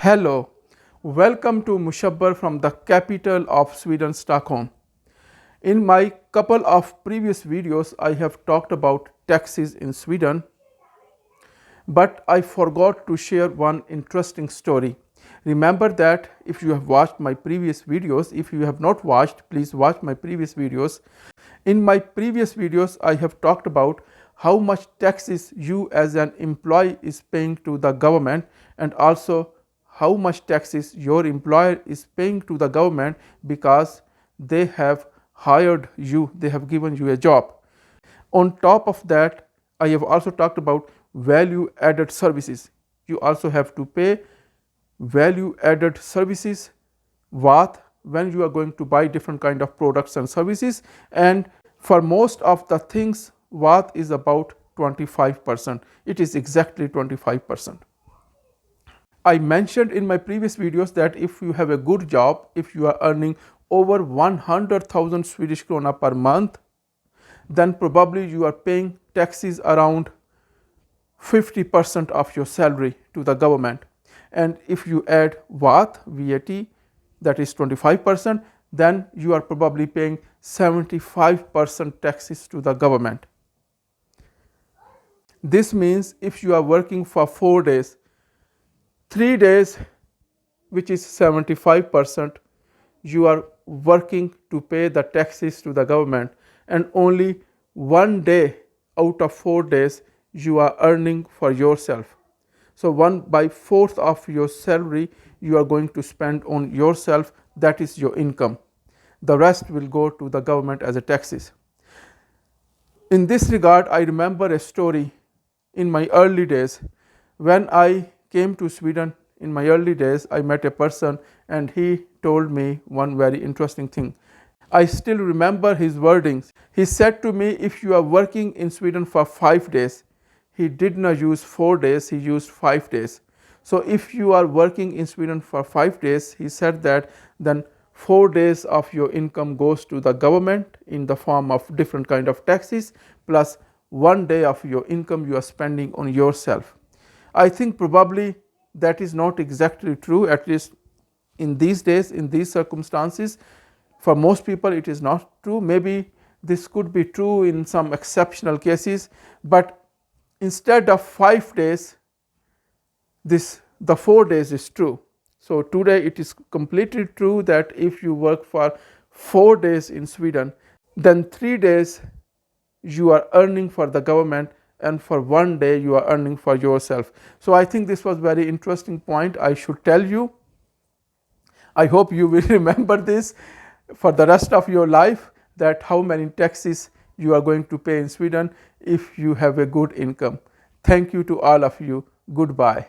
Hello, welcome to Mushabbar from the capital of Sweden, Stockholm. In my couple of previous videos, I have talked about taxes in Sweden, but I forgot to share one interesting story. Remember that if you have watched my previous videos, if you have not watched, please watch my previous videos. In my previous videos, I have talked about how much taxes you as an employee is paying to the government, and also how much taxes your employer is paying to the government because they have hired you, they have given you a job. On top of that, I have also talked about value added services. You also have to pay value added services VAT when you are going to buy different kind of products and services, and for most of the things VAT is about 25%. It is exactly 25%. I mentioned in my previous videos that if you have a good job, if you are earning over 100,000 Swedish krona per month, then probably you are paying taxes around 50% of your salary to the government. And if you add VAT, that is 25%, then you are probably paying 75% taxes to the government. This means if you are working for 4 days, 3 days, which is 75%, you are working to pay the taxes to the government, and only 1 day out of 4 days you are earning for yourself. So 1/4 of your salary you are going to spend on yourself, that is your income. The rest will go to the government as a taxes. In this regard, I remember a story in my early days. When I came to Sweden in my early days, I met a person and he told me one very interesting thing. I still remember his wordings. He said to me, if you are working in Sweden for 5 days, he did not use 4 days, he used 5 days. So if you are working in Sweden for 5 days, he said that then 4 days of your income goes to the government in the form of different kind of taxes, plus 1 day of your income you are spending on yourself. I think probably that is not exactly true, at least in these days, in these circumstances. For most people it is not true. Maybe this could be true in some exceptional cases, but instead of 5 days, the 4 days is true. So today it is completely true that if you work for 4 days in Sweden, then 3 days you are earning for the government, and for 1 day you are earning for yourself. So I think this was very interesting point I should tell you. I hope you will remember this for the rest of your life, that how many taxes you are going to pay in Sweden if you have a good income. Thank you to all of you. Goodbye.